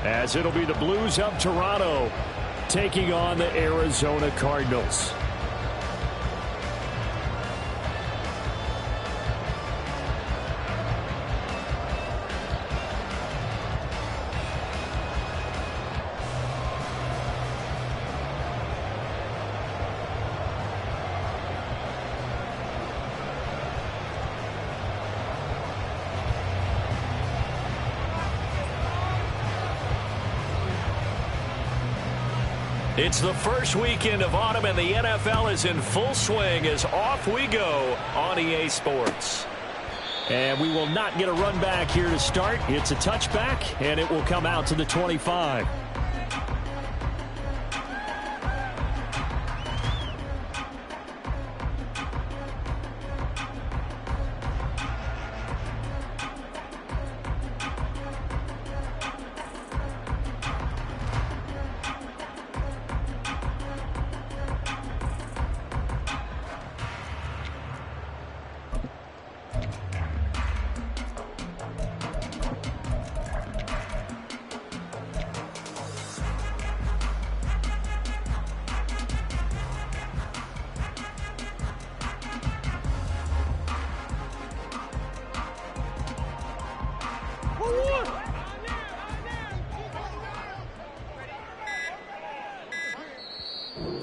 as it'll be the Blues of Toronto taking on the Arizona Cardinals. It's the first weekend of autumn, and the NFL is in full swing as off we go on EA Sports. And we will not get a run back here to start. It's a touchback, and it will come out to the 25.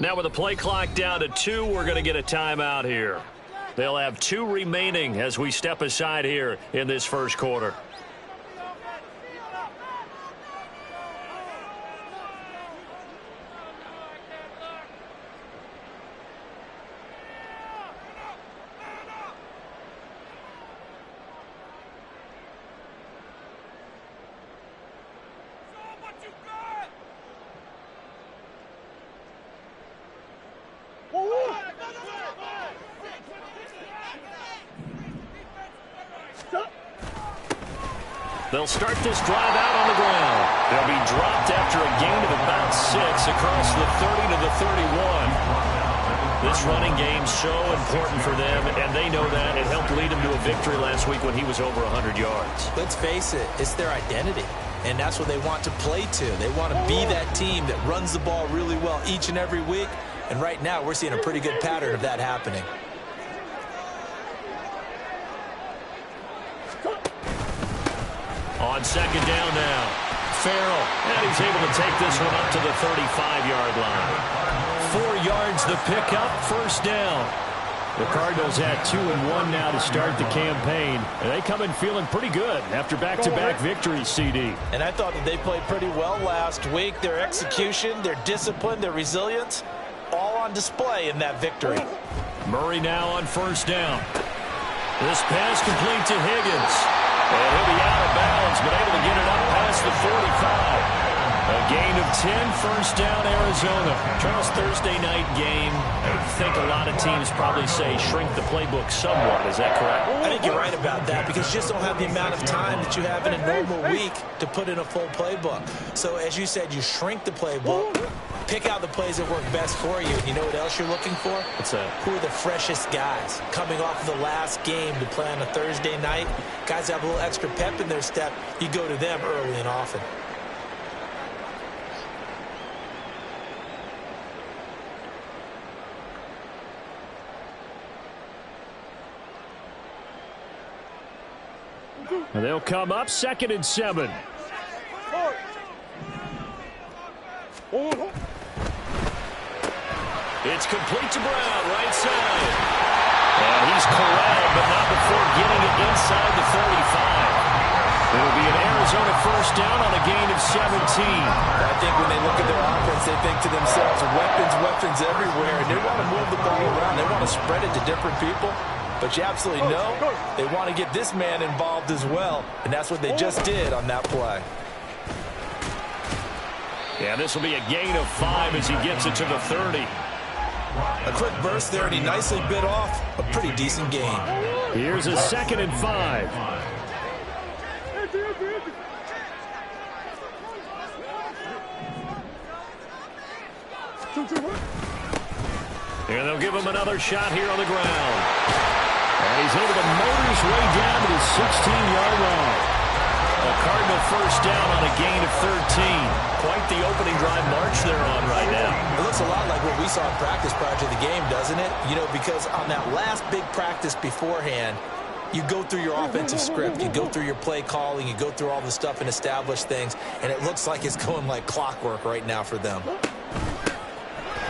Now with the play clock down to 2, we're going to get a timeout here. They'll have 2 remaining as we step aside here in this first quarter. They'll start this drive out on the ground. They'll be dropped after a gain of about 6 across the 30 to the 31. This running game's so important for them, and they know that. It helped lead them to a victory last week when he was over 100 yards. Let's face it, it's their identity, and that's what they want to play to. They want to be that team that runs the ball really well each and every week, and right now we're seeing a pretty good pattern of that happening. On second down now, Farrell, and he's able to take this one up to the 35-yard line. 4 yards the pickup, first down. The Cardinals had 2-1 now to start the campaign. And they come in feeling pretty good after back-to-back victories, CD. And I thought that they played pretty well last week. Their execution, their discipline, their resilience, all on display in that victory. Murray now on first down. This pass complete to Higgins. And he'll be out of bounds, but able to get it up past the 45. A gain of 10, first down, Arizona. Charles, Thursday night game, I think a lot of teams probably say shrink the playbook somewhat. Is that correct? I think you're right about that because you just don't have the amount of time that you have in a normal week to put in a full playbook. So, as you said, you shrink the playbook, pick out the plays that work best for you. And you know what else you're looking for? What's that? Who are the freshest guys coming off of the last game to play on a Thursday night? Guys have a little extra pep in their step. You go to them early and often. And they'll come up second and 7. It's complete to Brown, right side. And he's corralled, but not before getting it inside the 35. It'll be an Arizona first down on a gain of 17. I think when they look at their offense, they think to themselves, weapons everywhere. And they want to move the ball around. They want to spread it to different people. But you absolutely know they want to get this man involved as well. And that's what they just did on that play. Yeah, this will be a gain of 5 as he gets it to the 30. A quick burst there, and he nicely bit off a pretty decent gain. Here's a second and 5. And they'll give him another shot here on the ground. And he's able to motor his way down to the 16-yard line. A Cardinal first down on a gain of 13. Quite the opening drive march they're on right now. It looks a lot like what we saw in practice prior to the game, doesn't it? You know, because on that last big practice beforehand, you go through your offensive script, you go through your play calling, you go through all the stuff and establish things, and it looks like it's going like clockwork right now for them.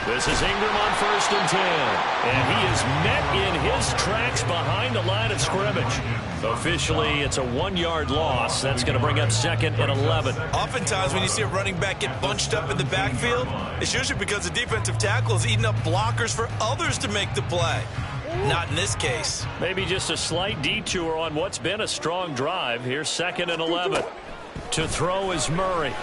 This is Ingram on 1st and 10. And he is met in his tracks behind the line of scrimmage. Officially, it's a 1-yard loss. That's going to bring up 2nd and 11. Oftentimes when you see a running back get bunched up in the backfield, it's usually because the defensive tackle is eating up blockers for others to make the play. Not in this case. Maybe just a slight detour on what's been a strong drive. Here's 2nd and 11. To throw is Murray.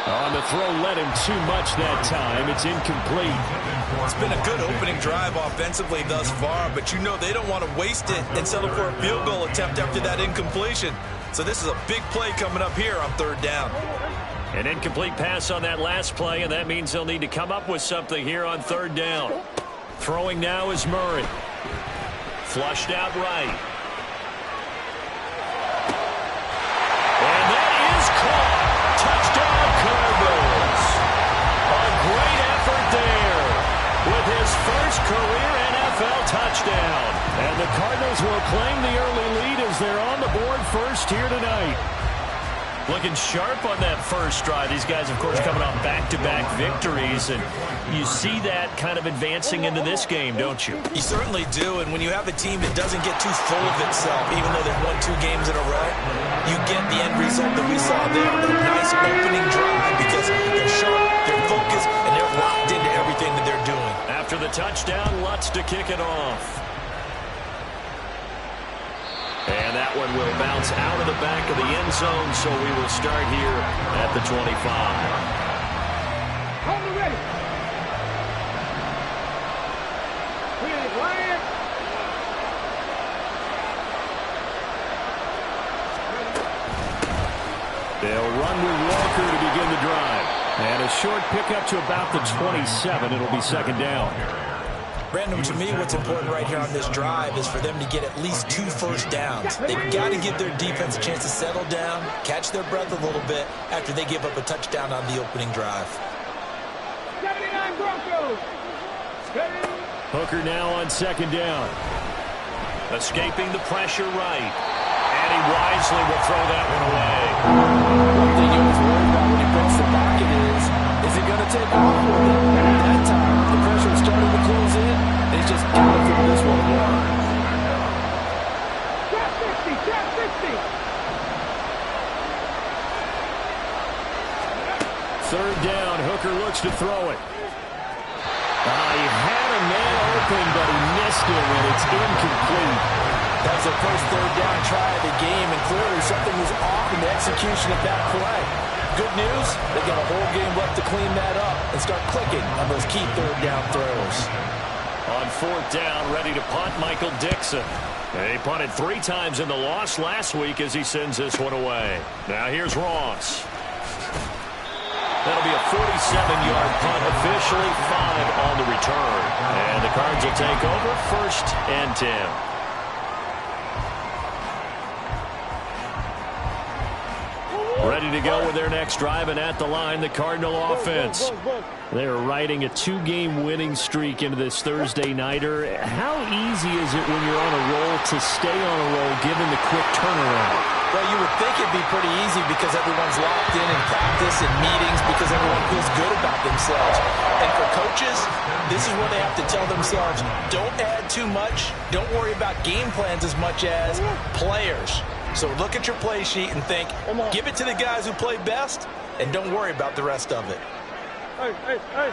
On the throw, led him too much that time. It's incomplete. It's been a good opening drive offensively thus far, but you know they don't want to waste it and settle for a field goal attempt after that incompletion. So this is a big play coming up here on 3rd down. An incomplete pass on that last play, and that means they'll need to come up with something here on 3rd down. Throwing now is Murray. Flushed out right. And that is caught. Touchdown Cardinals. A great effort there with his first career NFL touchdown. And the Cardinals will claim the early lead as they're on the board first here tonight. Looking sharp on that first drive. These guys, of course, coming off back-to-back victories, and you see that kind of advancing into this game, don't you? You certainly do, and when you have a team that doesn't get too full of itself, even though they've won 2 games in a row, you get the end result that we saw there, a nice opening drive, because they're sharp, they're focused, and they're locked into everything that they're doing. After the touchdown, Lutz to kick it off. And that one will bounce out of the back of the end zone, so we will start here at the 25. Ready. They'll run with Walker to begin the drive. And a short pickup to about the 27. It'll be 2nd down. Brandon, to me, what's important right here on this drive is for them to get at least 2 first downs. They've got to give their defense a chance to settle down, catch their breath a little bit after they give up a touchdown on the opening drive. 79 Broncos. Hooker now on 2nd down. Escaping the pressure right. And he wisely will throw that one away. One thing you always worry about when he breaks the pocket is he going to take off with it? That time, the pressure is starting to close in. He's just got to throw this one away. Trap 60. 3rd down. Hooker looks to throw it. He had a man open, but he missed it, and it's incomplete. That was their first 3rd down try of the game, and clearly something was off in the execution of that play. Good news, they got a whole game left to clean that up and start clicking on those key 3rd down throws. On 4th down, ready to punt, Michael Dixon. He punted 3 times in the loss last week as he sends this one away. Now here's Ross. That'll be a 47-yard punt, officially 5 on the return. And the Cards will take over 1st and 10. Ready to go with their next drive, and at the line, the Cardinal offense. They're riding a 2-game winning streak into this Thursday nighter. How easy is it when you're on a roll to stay on a roll given the quick turnaround? Well, you would think it'd be pretty easy because everyone's locked in practice and meetings because everyone feels good about themselves. And for coaches, this is where they have to tell themselves, don't add too much. Don't worry about game plans as much as players. So look at your play sheet and think, give it to the guys who play best, and don't worry about the rest of it. Hey.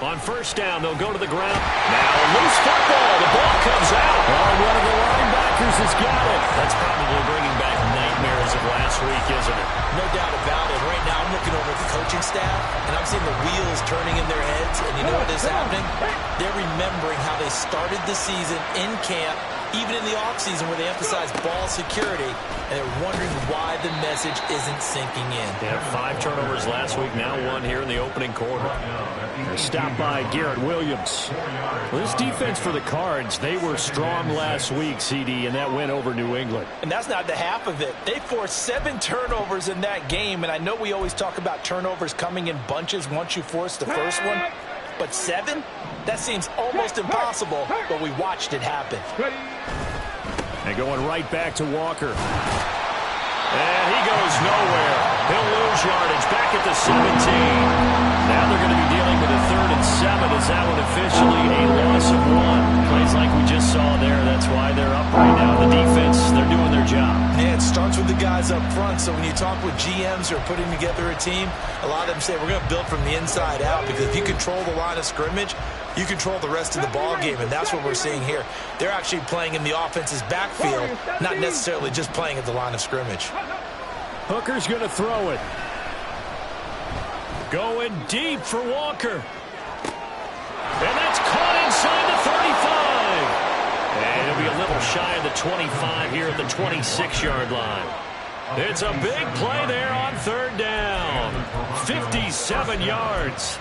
On 1st down, they'll go to the ground. Now a loose football. The ball comes out. And one of the linebackers has got it. That's probably bringing back nightmares of last week, isn't it? No doubt about it. Right now, I'm looking over at the coaching staff, and I'm seeing the wheels turning in their heads. And you know what is happening? They're remembering how they started the season in camp, even in the offseason where they emphasize ball security, and they're wondering why the message isn't sinking in. They had 5 turnovers last week, now 1 here in the opening quarter. They're stopped by Garrett Williams. Well, this defense for the Cards, they were strong last week, CD, and that went over New England. And that's not the half of it. They forced 7 turnovers in that game, and I know we always talk about turnovers coming in bunches once you force the first one, but 7? That seems almost impossible, but we watched it happen. And going right back to Walker. And he goes nowhere. He'll lose yardage back at the 17. Now they're going to be dealing with a 3rd and 7. Is that one officially a loss of 1? Plays like we just saw there. That's why they're up right now. The defense, they're doing their job. Yeah, it starts with the guys up front. So when you talk with GMs who are putting together a team, a lot of them say we're going to build from the inside out, because if you control the line of scrimmage, you control the rest of the ball game, and that's what we're seeing here. They're actually playing in the offense's backfield, not necessarily just playing at the line of scrimmage. Hooker's going to throw it. Going deep for Walker. And that's caught inside the 35. And it'll be a little shy of the 25 here at the 26-yard line. It's a big play there on 3rd down. 57 yards.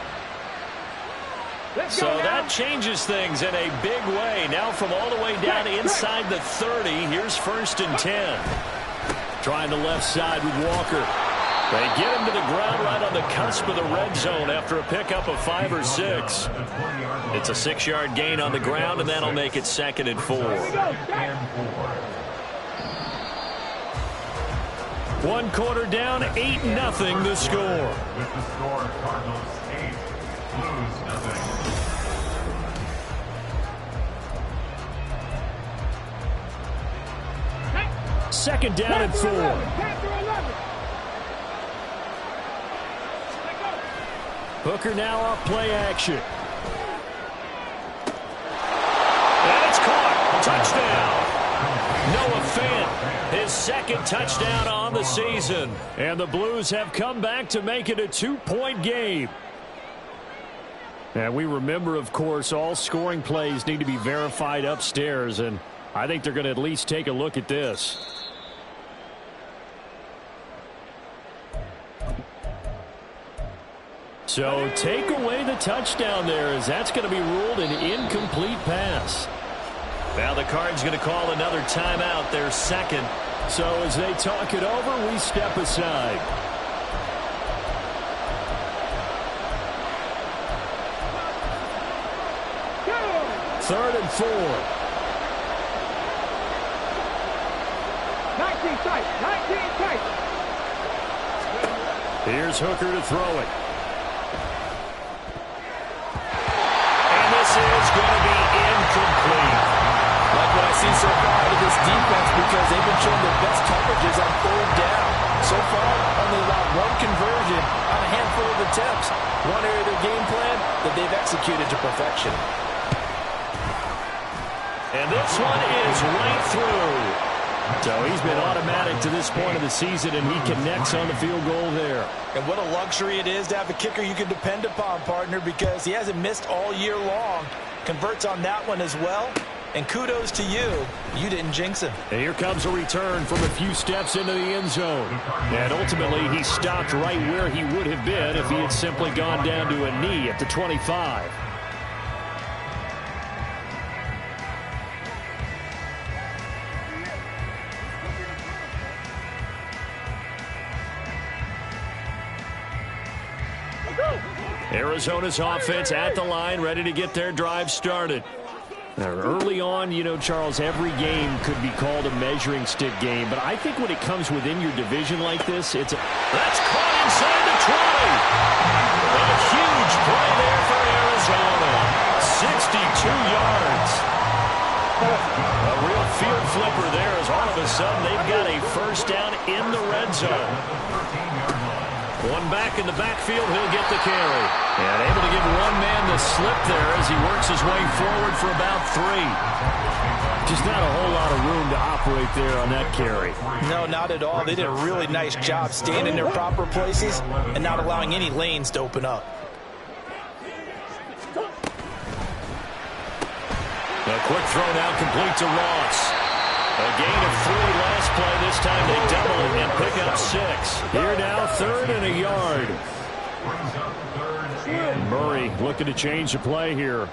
So that changes things in a big way. Now from all the way down inside the 30, here's 1st and 10. Trying the left side with Walker. They get him to the ground right on the cusp of the red zone after a pickup of 5 or 6. It's a 6-yard gain on the ground, and that'll make it 2nd and 4. 1 quarter down, 8-0 the score. With the score, Cardinals 8, Blues 0. Second down and 4. Hooker now off play action. And it's caught. Touchdown. Noah Fant, his 2nd touchdown on the season. And the Blues have come back to make it a 2-point game. And we remember, of course, all scoring plays need to be verified upstairs, and I think they're going to at least take a look at this. So take away the touchdown there, as that's going to be ruled an incomplete pass. Now the Cards going to call another timeout, their 2nd. So as they talk it over, we step aside. Third and 4. 19 tight. 19 tight. Here's Hooker to throw it. And this is going to be incomplete. Like what I see so far out of this defense, because they've been showing their best coverages on 3rd down. So far, only allowed 1 conversion on a handful of attempts. One area of their game plan that they've executed to perfection. And this one is right through. So he's been automatic to this point of the season, and he connects on the field goal there. And what a luxury it is to have a kicker you can depend upon, partner, because he hasn't missed all year long. Converts on that one as well. And kudos to you. You didn't jinx him. And here comes a return from a few steps into the end zone. And ultimately, he stopped right where he would have been if he had simply gone down to a knee at the 25. Arizona's offense at the line, ready to get their drive started. Now, early on, you know, Charles, every game could be called a measuring stick game, but I think when it comes within your division like this, it's a... That's caught inside the 20! A huge play there for Arizona. 62 yards. A real field flipper there, as all of a sudden they've got a first down in the red zone. One back in the backfield, he'll get the carry. And able to give one man the slip there as he works his way forward for about 3. Just not a whole lot of room to operate there on that carry. No, not at all. They did a really nice job staying in their proper places and not allowing any lanes to open up. The quick throw now complete to Ross. A gain of 3 last play. This time they double it and pick up 6. Here now, 3rd and a yard. Murray looking to change the play here.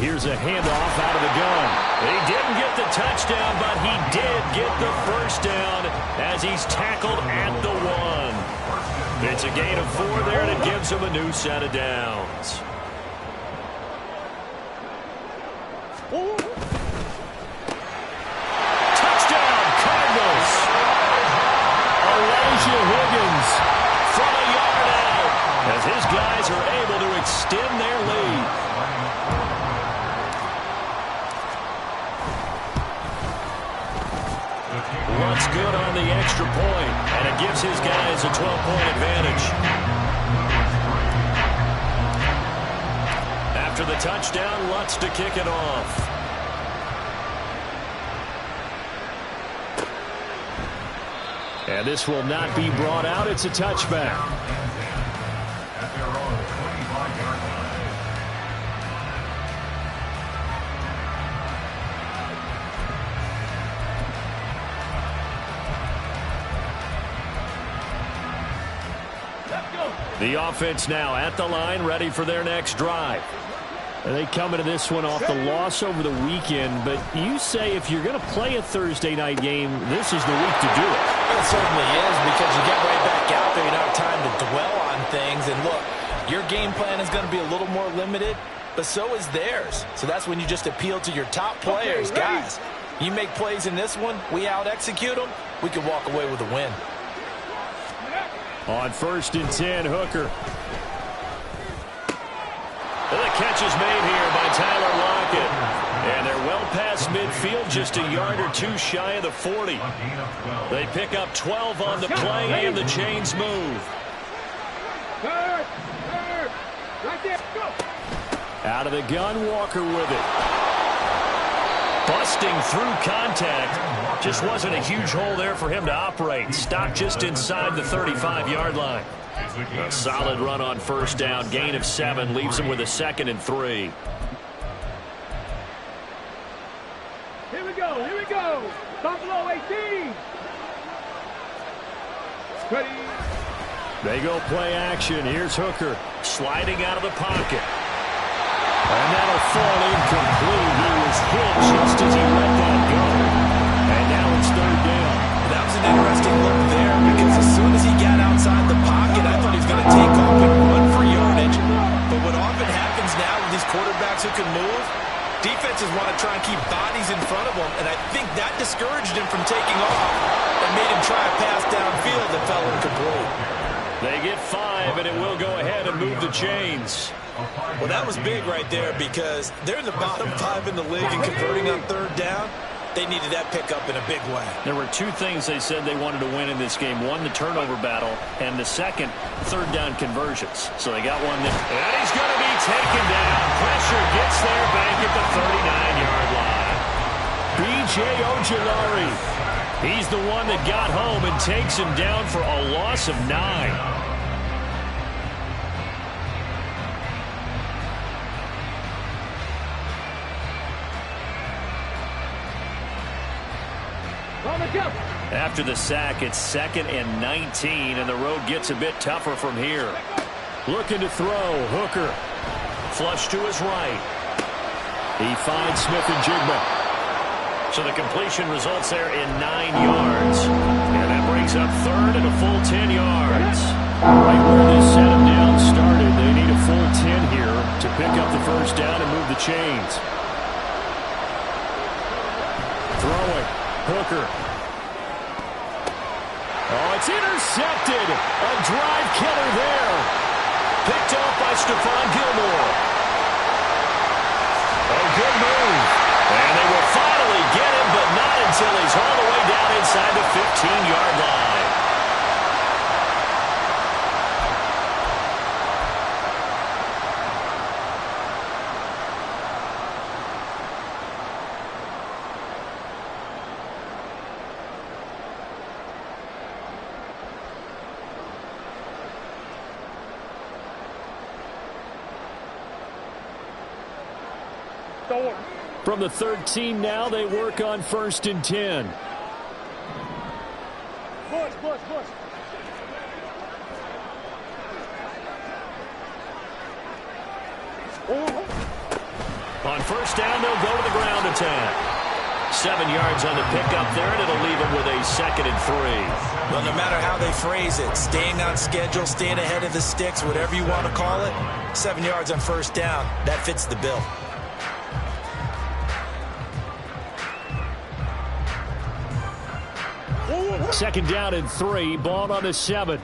Here's a handoff out of the gun. He didn't get the touchdown, but he did get the first down as he's tackled at the 1. It's a gain of 4 there, and it gives him a new set of downs. Touchdown, Cardinals! Elijah Higgins from a yard out as his guys are able to extend their lead. Luntz good on the extra point, and it gives his guys a 12-point advantage. After the touchdown, Luntz to kick it off. And this will not be brought out. It's a touchback. At their own 25-yard line. The offense now at the line, ready for their next drive. They come into this one off the loss over the weekend, but you say if you're going to play a Thursday night game, this is the week to do it. It certainly is, because you get right back out there. You don't have time to dwell on things. And look, your game plan is going to be a little more limited, but so is theirs. So that's when you just appeal to your top players. Guys, you make plays in this one, we out-execute them, we can walk away with a win. On 1st and 10, Hooker. And the catch is made here by Tyler Lockett. And they're well past midfield, just a yard or 2 shy of the 40. They pick up 12 on the play, and the chains move. Right there, go. Out of the gun, Walker with it. Busting through contact. Just wasn't a huge hole there for him to operate. Stopped just inside the 35-yard line. A solid run on 1st down. Gain of 7 leaves him with a 2nd and 3. Here we go, here we go. Buffalo 18. Ready. They go play action. Here's Hooker sliding out of the pocket. And that'll fall incomplete. He was hit just as he let that go. And now it's 3rd down. That was an interesting look there, because as soon as he got outside the pocket, I thought he was going to take off and run for yardage. But what often happens now with these quarterbacks who can move, defenses want to try and keep bodies in front of them, and I think that discouraged him from taking off and made him try a pass downfield that fell incomplete. They get 5, and it will go ahead and move the chains. Well, that was big right there, because they're in the bottom 5 in the league and converting on 3rd down. They needed that pickup in a big way. There were 2 things they said they wanted to win in this game. 1, the turnover battle, and the 2nd, 3rd down conversions. So they got one there. And he's going to be taken down. Pressure gets there back at the 39-yard line. B.J. Ojulari. He's the one that got home and takes him down for a loss of 9. After the sack, it's 2nd and 19, and the road gets a bit tougher from here. Looking to throw, Hooker. Flush to his right. He finds Smith-Njigba. So the completion results there in 9 yards. And that brings up 3rd and a full 10 yards. Right where this set him down started, they need a full 10 here to pick up the 1st down and move the chains. Throwing, Hooker. Oh, it's intercepted. A drive killer there. Picked off by Stephon Gilmore. Oh, good move. And they will finally get him, but not until he's all the way down inside the 15-yard line. From the 13 now, they work on 1st and 10. Push. On 1st down, they'll go to the ground attack. 7 yards on the pickup there, and it'll leave them with a 2nd and 3. Well, no matter how they phrase it, staying on schedule, staying ahead of the sticks, whatever you want to call it, 7 yards on 1st down, that fits the bill. Second down and 3, ball on the 7.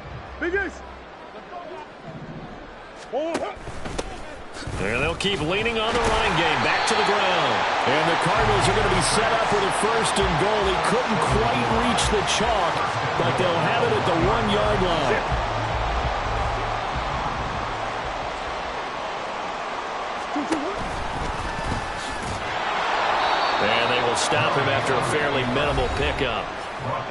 There they'll keep leaning on the run game. Back to the ground. And the Cardinals are going to be set up with a 1st and goal. He couldn't quite reach the chalk, but they'll have it at the 1-yard line. And they will stop him after a fairly minimal pickup.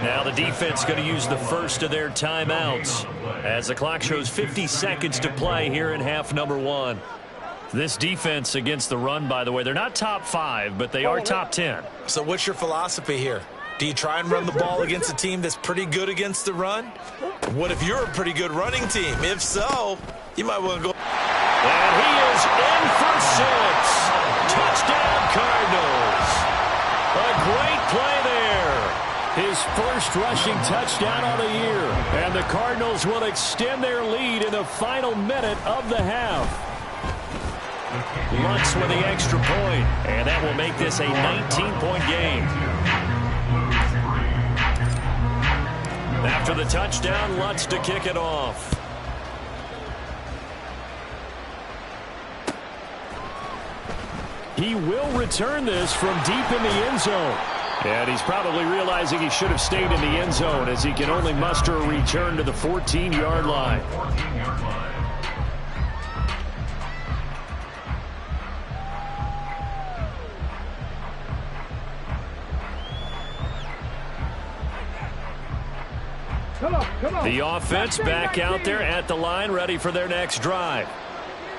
Now the defense going to use the first of their timeouts as the clock shows 50 seconds to play here in half number 1. This defense against the run, by the way, they're not top 5, but they are top 10. So what's your philosophy here? Do you try and run the ball against a team that's pretty good against the run? What if you're a pretty good running team? If so, you might want to go. And he is in for 6. Touchdown, Cardinals. A great play there. His first rushing touchdown of the year. And the Cardinals will extend their lead in the final minute of the half. Lutz with the extra point, and that will make this a 19-point game. After the touchdown, Lutz to kick it off. He will return this from deep in the end zone. And he's probably realizing he should have stayed in the end zone as he can only muster a return to the 14-yard line. The offense back out there at the line, ready for their next drive.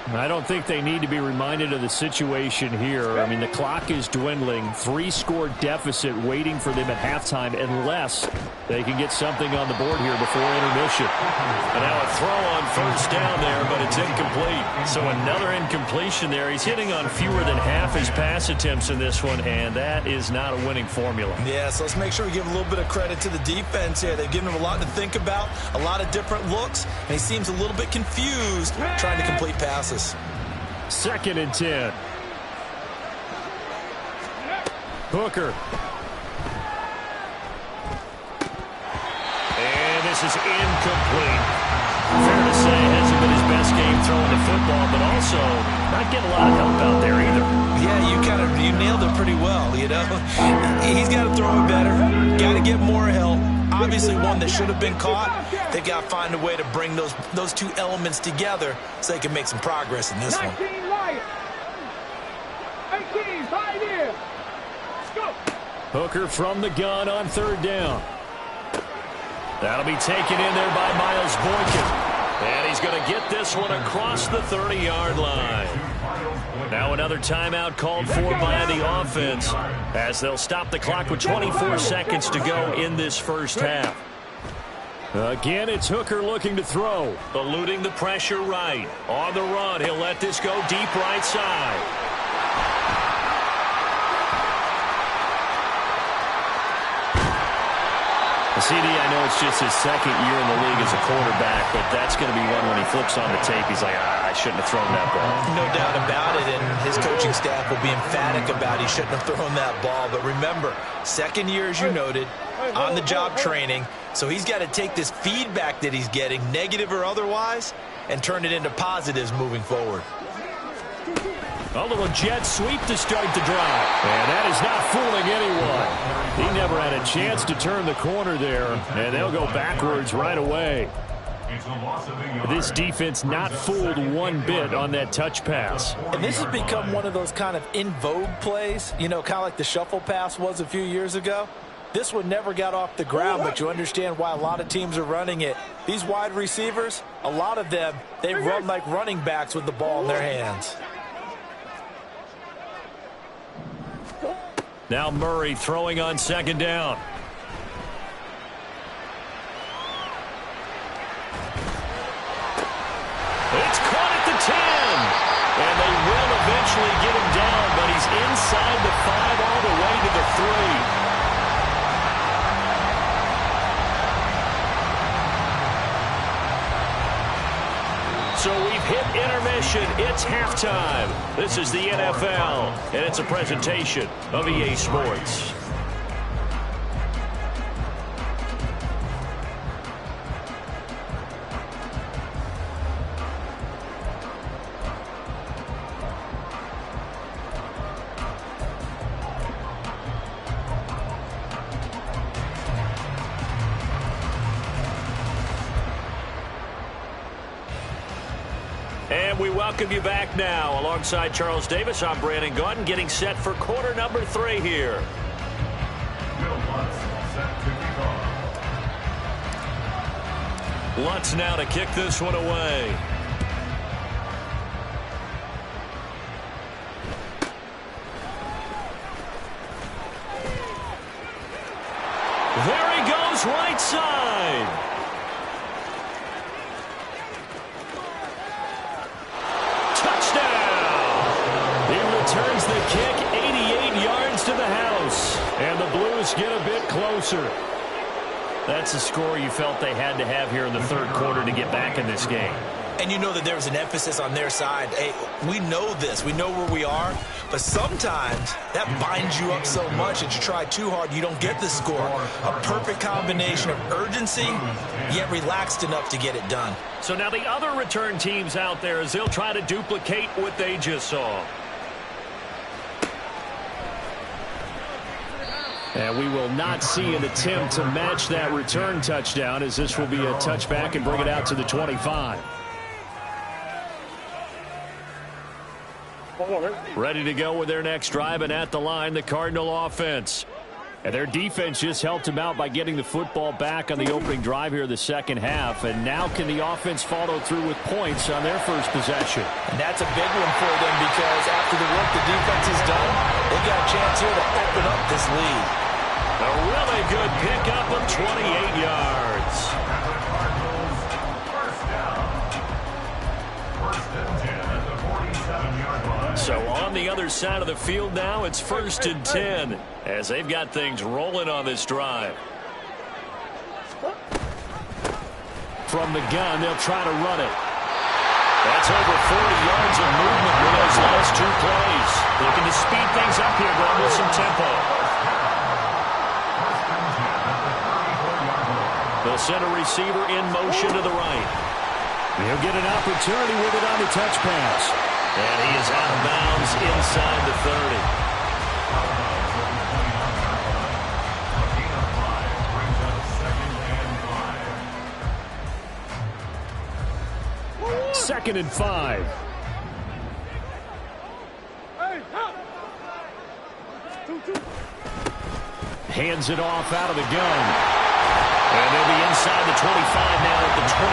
I don't think they need to be reminded of the situation here. I mean, the clock is dwindling. 3-score deficit waiting for them at halftime unless they can get something on the board here before intermission. And now a throw on 1st down there, but it's incomplete. So another incompletion there. He's hitting on fewer than half his pass attempts in this one, and that is not a winning formula. Yeah, so let's make sure we give a little bit of credit to the defense here. They've given him a lot to think about, a lot of different looks, and he seems a little bit confused trying to complete passes. 2nd and 10. Hooker. And this is incomplete. Fair to say, hasn't been his best game throwing the football, but also not getting a lot of help out there either. Yeah, you nailed it pretty well, you know. He's got to throw it better. Got to get more help. Obviously one that should have been caught. They got to find a way to bring those two elements together so they can make some progress in this one. 19 right. 18 right here. Go. Hooker from the gun on 3rd down. That'll be taken in there by Miles Boykin. And he's going to get this one across the 30-yard line. Now another timeout called for by the offense as they'll stop the clock with 24 seconds to go in this first half. Again, it's Hooker looking to throw. Eluding the pressure right. On the run, he'll let this go deep right side. CD, I know it's just his 2nd year in the league as a quarterback, but that's going to be one when he flips on the tape. He's like, I shouldn't have thrown that ball. No doubt about it, and his coaching staff will be emphatic about he shouldn't have thrown that ball. But remember, 2nd year, as you noted, on-the-job training, so he's got to take this feedback that he's getting, negative or otherwise, and turn it into positives moving forward. A little jet sweep to start the drive. And that is not fooling anyone. He never had a chance to turn the corner there, and they'll go backwards right away. This defense not fooled one bit on that touch pass. And this has become one of those kind of in vogue plays, you know, kind of like the shuffle pass was a few years ago. This one never got off the ground, but you understand why a lot of teams are running it. These wide receivers, a lot of them, they run like running backs with the ball in their hands. Now Murray throwing on second down. It's caught at the 10. And they will eventually get him down, but he's inside the 5 all the way to the 3. So we've hit intermission. It's halftime. This is the NFL, and it's a presentation of EA Sports. And we welcome you back now. Alongside Charles Davis, I'm Brandon Gaudin, getting set for quarter number 3 here. Will Lutz set to kick off. Lutz now to kick this one away. There he goes, right side. Turns the kick 88 yards to the house. And the Blues get a bit closer. That's a score you felt they had to have here in the third quarter to get back in this game. And you know that there was an emphasis on their side. Hey, we know this. We know where we are. But sometimes that binds you up so much that you try too hard, you don't get the score. A perfect combination of urgency, yet relaxed enough to get it done. So now the other return teams out there, as they'll try to duplicate what they just saw. And we will not see an attempt to match that return touchdown, as this will be a touchback and bring it out to the 25. Ready to go with their next drive, and at the line, the Cardinal offense. And their defense just helped them out by getting the football back on the opening drive here in the second half. And now can the offense follow through with points on their first possession? And that's a big one for them, because after the work the defense has done, they got a chance here to open up this lead. A really good pickup of 28 yards. First down. First and 10 at the 47-yard line. So on the other side of the field now, it's first and 10 as they've got things rolling on this drive. From the gun, they'll try to run it. That's over 40 yards of movement with those last 2 plays. Looking to speed things up here, going with some tempo. They'll send a receiver in motion to the right. He'll get an opportunity with it on the touch pass. And he is out of bounds inside the 30. Second and 5. Hands it off out of the gun. And they'll be inside the 25 now at the 24.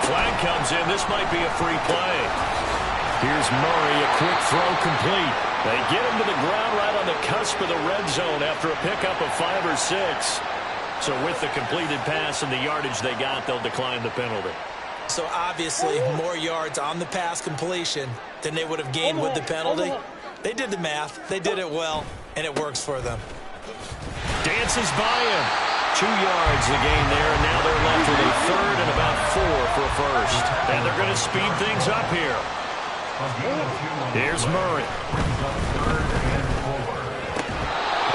Flag comes in. This might be a free play. Here's Murray, a quick throw complete. They get him to the ground right on the cusp of the red zone after a pickup of 5 or 6. So with the completed pass and the yardage they got, they'll decline the penalty. So obviously more yards on the pass completion than they would have gained with the penalty. They did the math. They did it well, and it works for them. Dances by him. 2 yards the gain there, and now they're left with a third and about 4 for a first. And they're going to speed things up here. Here's Murray.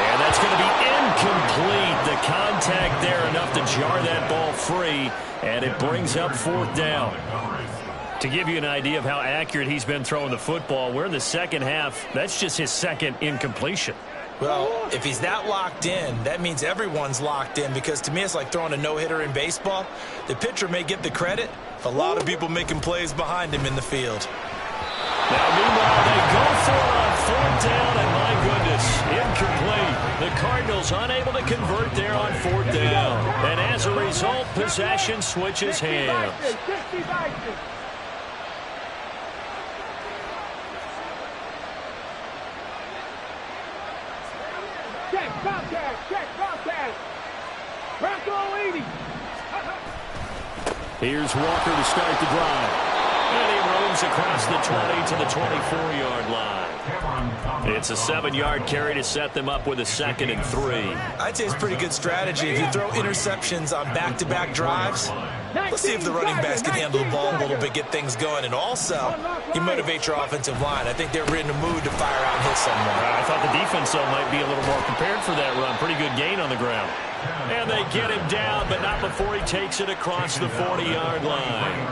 And that's going to be incomplete. The contact there enough to jar that ball free, and it brings up 4th down. To give you an idea of how accurate he's been throwing the football, we're in the second half. That's just his second incompletion. Well, if he's that locked in, that means everyone's locked in, because to me it's like throwing a no-hitter in baseball. The pitcher may get the credit, but a lot of people making plays behind him in the field. Now, meanwhile, they go for it on 4th down, and my goodness, incomplete. The Cardinals unable to convert there on 4th down. And as a result, possession switches hands. Bobcat, check, Bobcat. Bronco 80. Here's Walker to start the drive. And he roams across the 20 to the 24-yard line. It's a 7-yard carry to set them up with a 2nd and 3. I'd say it's pretty good strategy. If you throw interceptions on back-to-back drives, let's see if the running backs can handle the ball a little bit, get things going. And also, you motivate your offensive line. I think they're in a mood to fire out and hit someone. I thought the defense, though, might be a little more prepared for that run. Pretty good gain on the ground. And they get him down, but not before he takes it across the 40-yard line.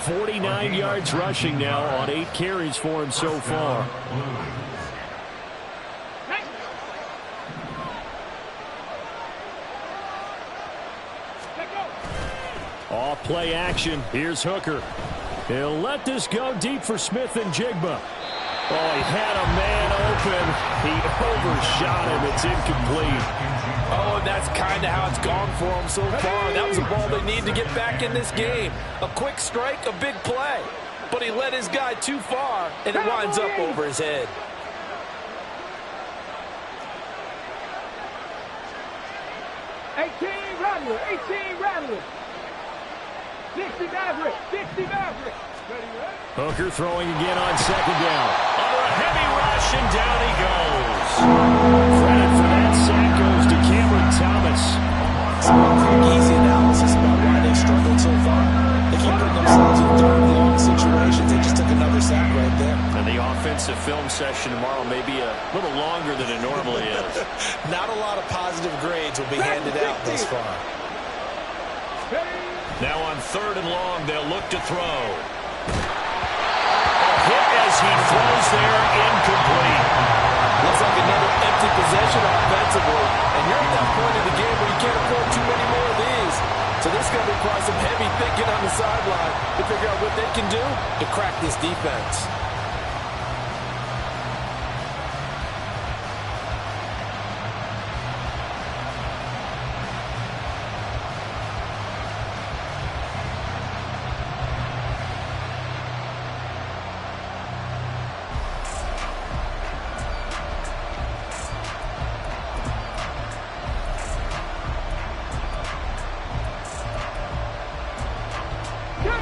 49 yards rushing now on 8 carries for him so far. Off play action. Here's Hooker. He'll let this go deep for Smith and Jigba. Oh, he had a man open. He overshot him. It's incomplete. Oh, and that's kind of how it's gone for him so far. That was a ball they need to get back in this game. A quick strike, a big play. But he led his guy too far, and it winds up over his head. Rattler, 18 Rattler. 60 Maverick, 60 Maverick. Hooker throwing again on 2nd down. Under a heavy rush, and down he goes. Credit for that sack goes to Cameron Thomas. Some easy analysis about why they've struggled so far. They keep putting themselves in 3rd and long situations. They just took another sack right there. And the offensive film session tomorrow may be a little longer than it normally is. Not a lot of positive grades will be handed out thus far. Now on 3rd and long, they'll look to throw. A hit as he throws there, incomplete. Looks like another empty possession offensively. And you're at that point in the game where you can't afford too many more of these. So this is going to require some heavy thinking on the sideline to figure out what they can do to crack this defense.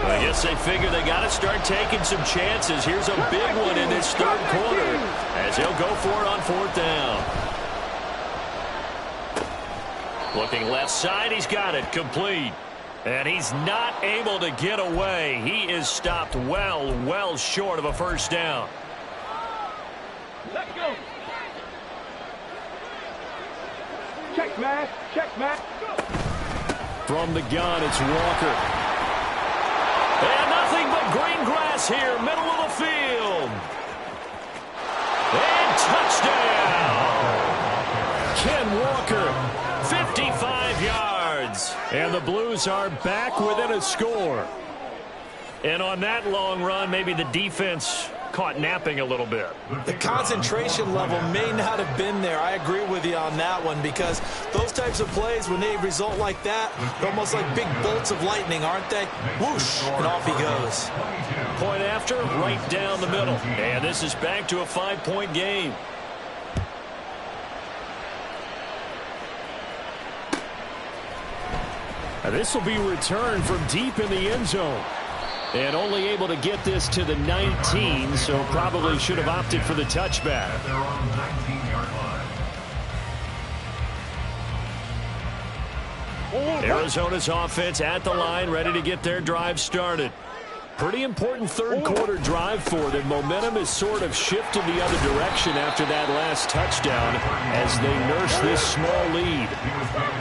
I guess they figure they got to start taking some chances. Here's a big one in this 3rd quarter as he'll go for it on 4th down. Looking left side, he's got it complete. And he's not able to get away. He is stopped well short of a 1st down. Let's go. Check, man. Check, man. From the gun, it's Walker. And nothing but green grass here, middle of the field. And touchdown! Ken Walker, 55 yards. And the Blues are back within a score. And on that long run, maybe the defense caught napping a little bit. The concentration level may not have been there. I agree with you on that one, because those types of plays, when they result like that, they're almost like big bolts of lightning, aren't they? Whoosh, and off he goes. Point after, right down the middle. And this is back to a 5-point game. Now this will be returned from deep in the end zone. And only able to get this to the 19, so probably should have opted for the touchback. They're on the 19-yard line. Arizona's offense at the line, ready to get their drive started. Pretty important 3rd quarter drive for them. Momentum has sort of shifted the other direction after that last touchdown as they nurse this small lead.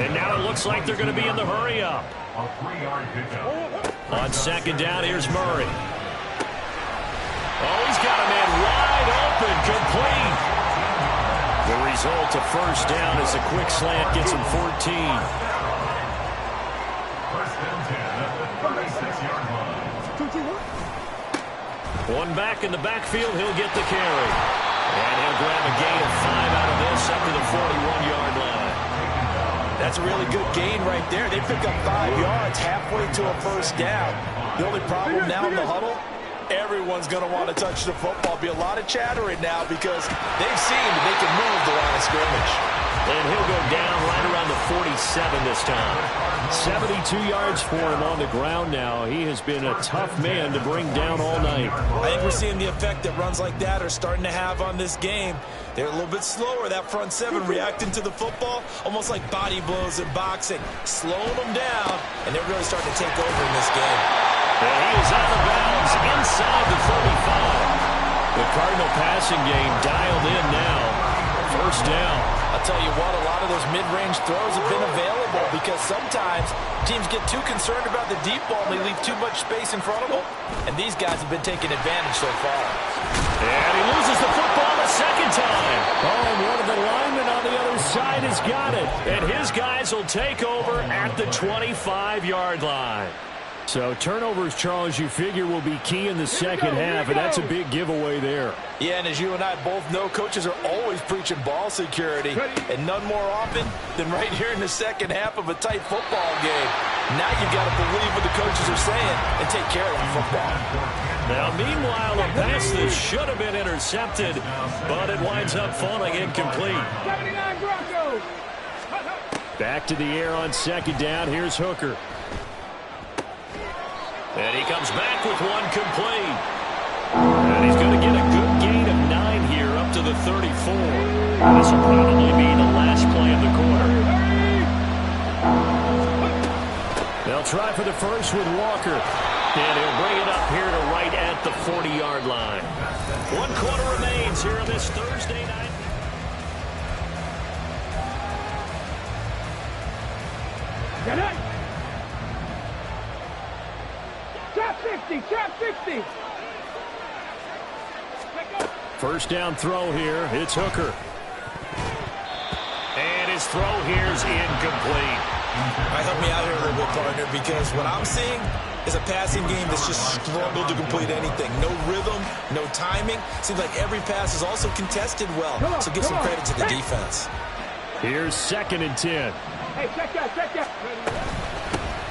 And now it looks like they're going to be in the hurry up. A 3-yard pickup. On 2nd down, here's Murray. Oh, he's got a man wide open, complete. The result, a 1st down as a quick slant gets him 14. 1st and 10 at the 36-yard line. One back in the backfield, he'll get the carry. And he'll grab a gain of 5 out of this up to the 41-yard line. That's a really good gain right there. They pick up 5 yards halfway to a 1st down. The only problem now in the huddle, everyone's going to want to touch the football. Be a lot of chattering now because they've seen that they can move the line of scrimmage. And he'll go down right around the 47 this time. 72 yards for him on the ground now. He has been a tough man to bring down all night. I think we're seeing the effect that runs like that are starting to have on this game. They're a little bit slower, that front seven, reacting to the football, almost like body blows in boxing, slowing them down, and they're really starting to take over in this game. And he is out of bounds inside the 35. The Cardinal passing game dialed in now. First down. I'll tell you what, a lot of those mid-range throws have been available because sometimes teams get too concerned about the deep ball and they leave too much space in front of them. And these guys have been taking advantage so far. And he loses the football the second time. Oh, and one of the linemen on the other side has got it. And his guys will take over at the 25-yard line. So turnovers, Charles, you figure will be key in the second half, and that's a big giveaway there. Yeah, and as you and I both know, coaches are always preaching ball security, and none more often than right here in the second half of a tight football game. Now you've got to believe what the coaches are saying and take care of the football. Now, meanwhile, a pass that should have been intercepted, but it winds up falling incomplete. 79 Broncos. Back to the air on second down. Here's Hooker. And he comes back with one complete. And he's going to get a good gain of 9 here up to the 34. This will probably be the last play of the quarter. They'll try for the first with Walker. And he'll bring it up here to right at the 40-yard line. 1 quarter remains here on this Thursday night. Get it. Trap 50, trap 50. First down throw here. It's Hooker. And his throw here's incomplete. All right, help me out here a little bit, partner, because what I'm seeing is a passing game that's just struggled to complete anything. No rhythm, no timing. Seems like every pass is also contested well. So give some credit to the defense. Here's 2nd and 10. Hey, check that, check that.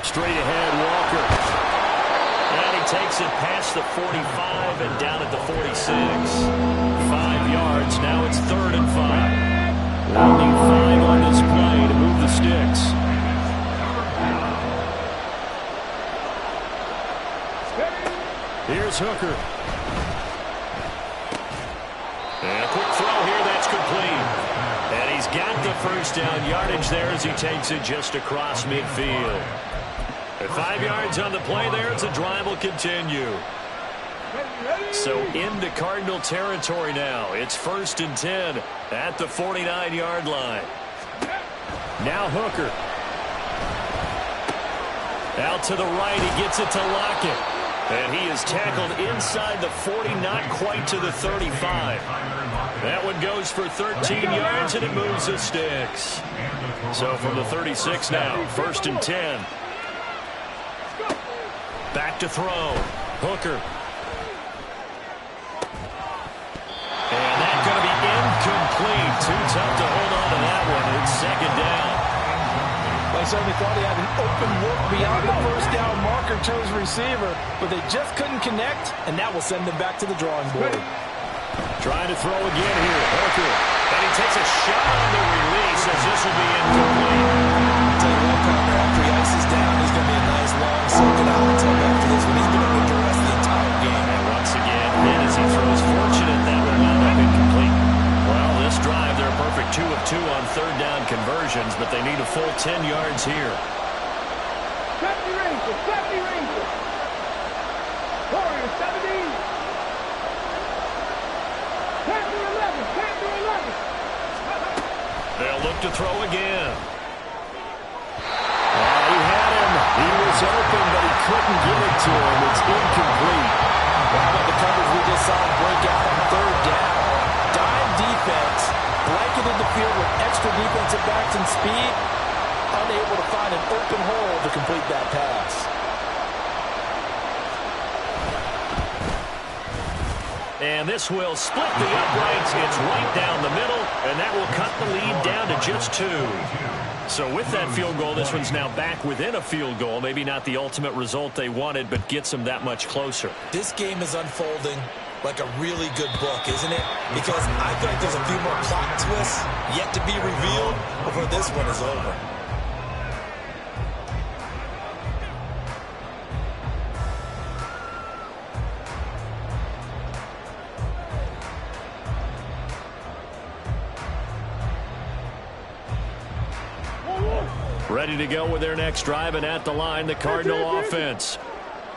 Straight ahead, Walker. And he takes it past the 45 and down at the 46. 5 yards. Now it's 3rd and 5. They'll need 5 on this play to move the sticks. Here's Hooker. And a quick throw here. That's complete. And he's got the first down yardage there as he takes it just across midfield. At 5 yards on the play there, the drive will continue. So into Cardinal territory now. It's 1st and 10 at the 49-yard line. Now Hooker. Out to the right, he gets it to Lockett. And he is tackled inside the 40, not quite to the 35. That one goes for 13 yards, and it moves the sticks. So from the 36 now, 1st and 10. Back to throw. Hooker. And that's going to be incomplete. Too tough to hold on to that one. It's 2nd down. I certainly thought he had an open look beyond the first down marker to his receiver, but they just couldn't connect, and that will send them back to the drawing board. Trying to throw again here. Hooker. And he takes a shot on the release as this will be incomplete. I'll tell you what, partner, after he ices down, he's going to be a nice long second out until after this one. He's been able to rest the entire game. And once again, hit as he throws. Fortunate that will wound up incomplete. Well, this drive, they're a perfect 2 of 2 on 3rd down conversions, but they need a full 10 yards here. 70 Rangers, 70 Rangers. Warriors, 70. Panther 11, Panther 11. They'll look to throw again. He had him. He was open, but he couldn't get it to him. It's incomplete. Well, how about the coverage we just saw break out on 3rd down? Dime defense, blanketed the field with extra defensive backs and speed, unable to find an open hole to complete that pass. And this will split the uprights. It's right down the middle, and that will cut the lead down to just 2. So with that field goal, this one's now back within a field goal. Maybe not the ultimate result they wanted, but gets them that much closer. This game is unfolding like a really good book, isn't it? Because I feel like there's a few more plot twists yet to be revealed before this one is over. Ready to go with their next drive, and at the line, the Cardinal offense.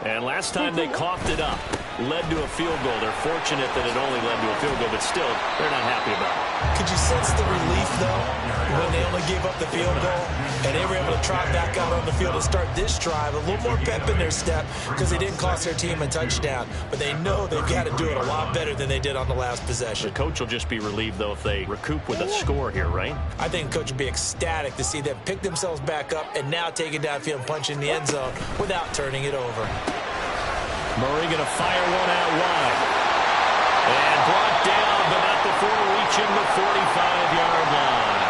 And last time they coughed it up, led to a field goal. They're fortunate that it only led to a field goal, but still, they're not happy about it. Could you sense the relief, though, when they only gave up the field goal and they were able to trot back out on the field and start this drive? A little more pep in their step because they didn't cost their team a touchdown, but they know they've got to do it a lot better than they did on the last possession. The coach will just be relieved, though, if they recoup with a score here, right? I think the coach would be ecstatic to see them pick themselves back up and now take it downfield and punch in the end zone without turning it over. Murray going to fire one out wide. And brought down, but not before reaching the 45-yard line.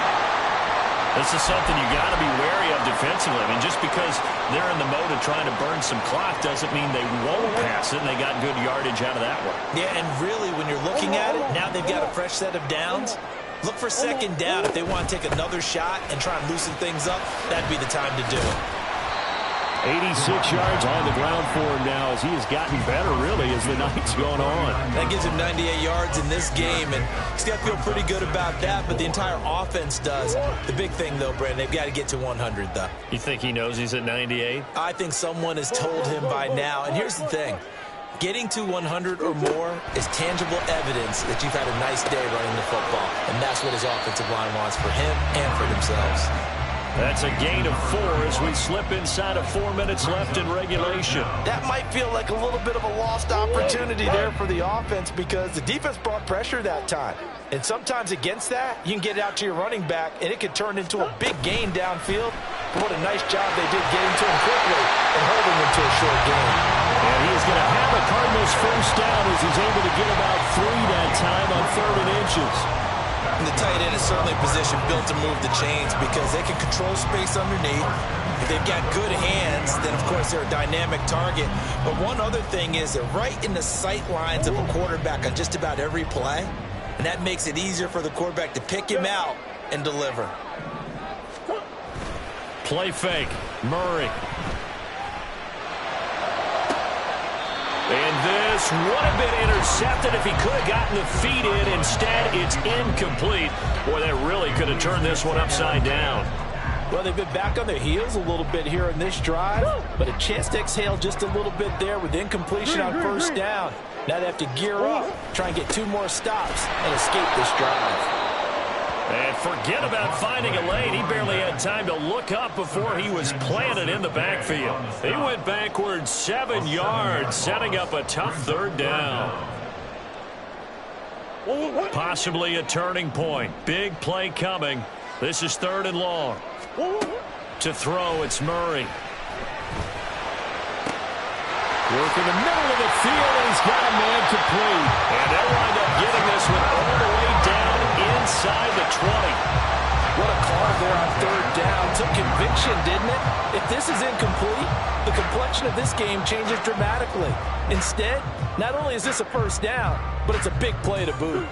This is something you got to be wary of defensively. I mean, just because they're in the mode of trying to burn some clock doesn't mean they won't pass it, and they got good yardage out of that one. Yeah, and really, when you're looking at it, now they've got a fresh set of downs. Look for second down. If they want to take another shot and try and loosen things up, that'd be the time to do it. 86 yards on the ground for him now as he has gotten better, really, as the night's gone on. That gives him 98 yards in this game, and he's got to feel pretty good about that, but the entire offense does. The big thing, though, Brandon, they've got to get to 100, though. You think he knows he's at 98? I think someone has told him by now, and here's the thing. Getting to 100 or more is tangible evidence that you've had a nice day running the football, and that's what his offensive line wants for him and for themselves. That's a gain of 4 as we slip inside of 4 minutes left in regulation. That might feel like a little bit of a lost opportunity there for the offense because the defense brought pressure that time. And sometimes against that, you can get it out to your running back, and it could turn into a big gain downfield. But what a nice job they did getting to him quickly and holding him to a short gain. And he is going to have a Cardinals first down as he's able to get about 3 that time on 3rd and inches. And the tight end is certainly a position built to move the chains because they can control space underneath. If they've got good hands, then, of course, they're a dynamic target. But one other thing is they're right in the sight lines of a quarterback on just about every play. And that makes it easier for the quarterback to pick him out and deliver. Play fake. Murray. And this would have been intercepted if he could have gotten the feet in. Instead, it's incomplete. Boy, that really could have turned this one upside down. Well, they've been back on their heels a little bit here in this drive, but a chance to exhale just a little bit there with incompletion on first down. Now they have to gear up, try and get 2 more stops, and escape this drive. And forget about finding a lane. He barely had time to look up before he was planted in the backfield. He went backwards 7 yards, setting up a tough 3rd down. Possibly a turning point. Big play coming. This is 3rd and long. To throw, it's Murray. Work in the middle of the field, and he's got a man complete. And they'll wind up getting this one all the way down inside the 20. What a call there on 3rd down. Took conviction, didn't it? If this is incomplete, the complexion of this game changes dramatically. Instead, not only is this a first down, but it's a big play to boot.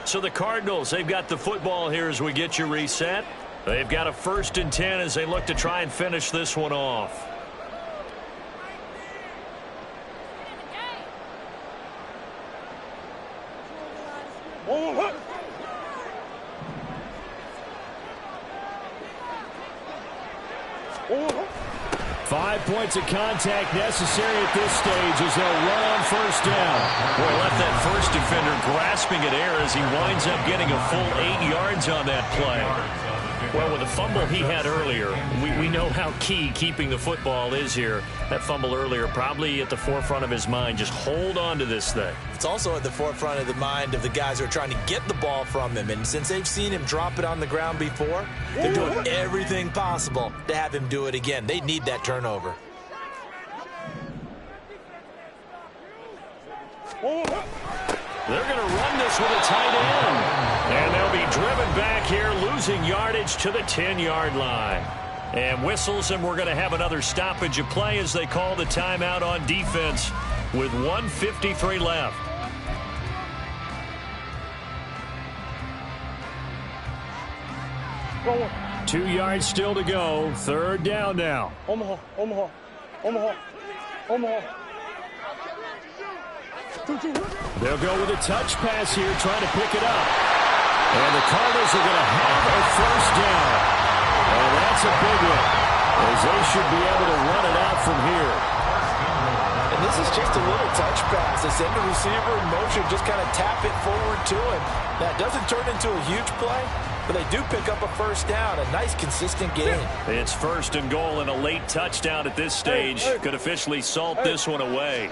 So the Cardinals, they've got the football here as we get you reset. They've got a 1st and 10 as they look to try and finish this one off. Oh, 5 points of contact necessary at this stage as they'll run on 1st down. Boy, left that first defender grasping at air as he winds up getting a full 8 yards on that play. Well, with the fumble he had earlier, we know how key keeping the football is here. That fumble earlier probably at the forefront of his mind. Just hold on to this thing. It's also at the forefront of the mind of the guys who are trying to get the ball from him. And since they've seen him drop it on the ground before, they're doing everything possible to have him do it again. They need that turnover. They're going to run this with a tight end. And they'll be driven back here, losing yardage to the 10-yard line. And whistles, and we're going to have another stoppage of play as they call the timeout on defense with 1:53 left. Go. 2 yards still to go. Third down now. Omaha. They'll go with a touch pass here, trying to pick it up. And the Cardinals are going to have a first down. And that's a big one, as they should be able to run it out from here. And this is just a little touch pass. They send the receiver in motion, just kind of tap it forward to him. That doesn't turn into a huge play, but they do pick up a first down. A nice, consistent gain. It's first and goal, and a late touchdown at this stage could officially salt this one away.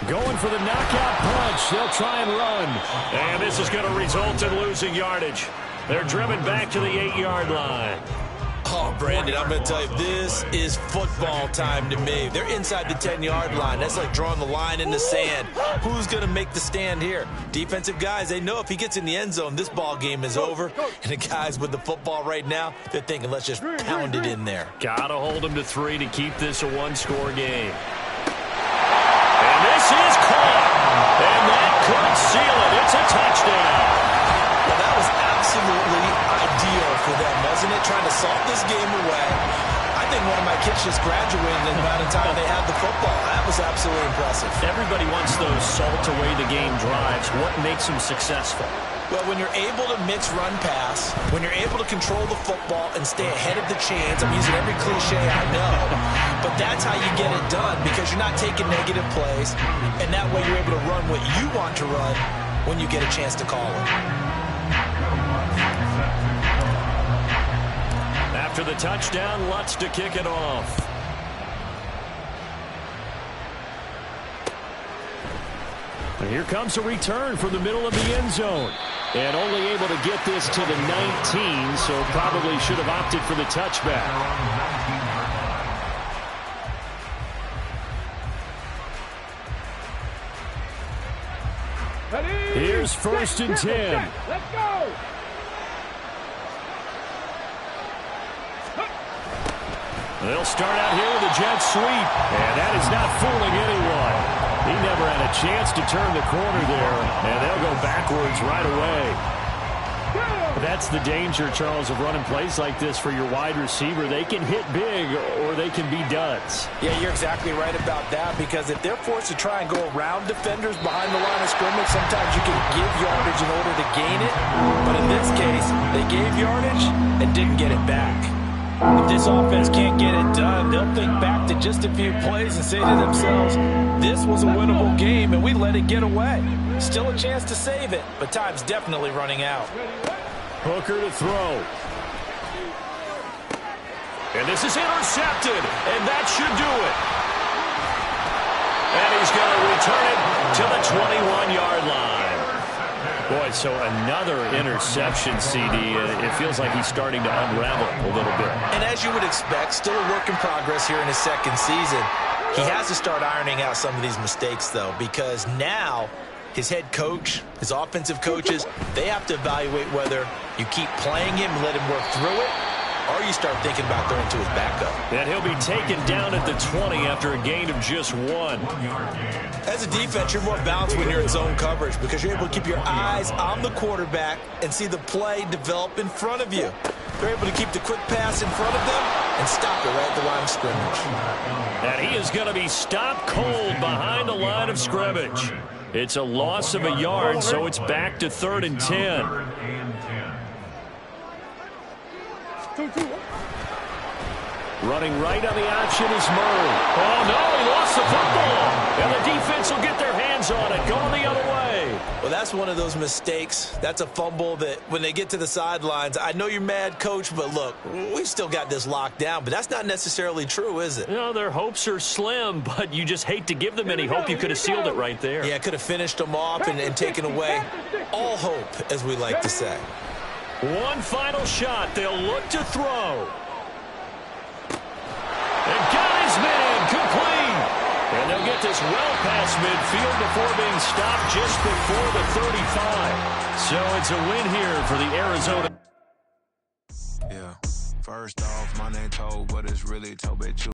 Going for the knockout punch. They'll try and run. And this is going to result in losing yardage. They're driven back to the 8-yard line. Oh, Brandon, I'm going to tell you, this is football time to me. They're inside the 10-yard line. That's like drawing the line in the sand. Who's going to make the stand here? Defensive guys, they know if he gets in the end zone, this ball game is over. And the guys with the football right now, they're thinking, let's just pound it in there. Got to hold them to 3 to keep this a one-score game. And this is caught. And that could seal it. It's a touchdown. Well, that was absolutely ideal for them, wasn't it? Trying to salt this game away. I think one of my kids just graduated by the time they had the football. That was absolutely impressive. Everybody wants those salt-away-the-game drives. What makes them successful? Well, when you're able to mix run-pass, when you're able to control the football and stay ahead of the chains, I'm using every cliche I know, but that's how you get it done because you're not taking negative plays, and that way you're able to run what you want to run when you get a chance to call it. After the touchdown, Lutz to kick it off. And here comes a return from the middle of the end zone. And only able to get this to the 19, so probably should have opted for the touchback. Here's first and 10. Let's go. They'll start out here with a jet sweep, and that is not fooling anyone. He never had a chance to turn the corner there, and they'll go backwards right away. That's the danger, Charles, of running plays like this for your wide receiver. They can hit big, or they can be duds. Yeah, you're exactly right about that, because if they're forced to try and go around defenders behind the line of scrimmage, sometimes you can give yardage in order to gain it. But in this case, they gave yardage and didn't get it back. If this offense can't get it done, they'll think back to just a few plays and say to themselves, this was a winnable game and we let it get away. Still a chance to save it, but time's definitely running out. Hooker to throw. And this is intercepted, and that should do it. And he's going to return it to the 21-yard line. Boy, so another interception, CD. It feels like he's starting to unravel a little bit. And as you would expect, still a work in progress here in his second season. He has to start ironing out some of these mistakes, though, because now his head coach, his offensive coaches, they have to evaluate whether you keep playing him and let him work through it, or you start thinking about throwing to his backup. And he'll be taken down at the 20 after a gain of just 1. As a defense, you're more balanced when you're in zone coverage because you're able to keep your eyes on the quarterback and see the play develop in front of you. They're able to keep the quick pass in front of them and stop it right at the line of scrimmage. And he is going to be stopped cold behind the line of scrimmage. It's a loss of a yard, so it's back to 3rd and 10. Running right on the option is Murray. Oh, no, he lost the football. And the defense will get their hands on it, going the other way. Well, that's one of those mistakes. That's a fumble that when they get to the sidelines, I know you're mad, Coach, but look, we've still got this locked down. But that's not necessarily true, is it? You know, their hopes are slim, but you just hate to give them any hope. You could have sealed it right there. Yeah, could have finished them off and taken away all hope, as we like to say. One final shot. They'll look to throw. And got his man complete. And they'll get this well past midfield before being stopped just before the 35. So it's a win here for the Arizona. Yeah. First off, my name Toe, but it's really Tobe Chu.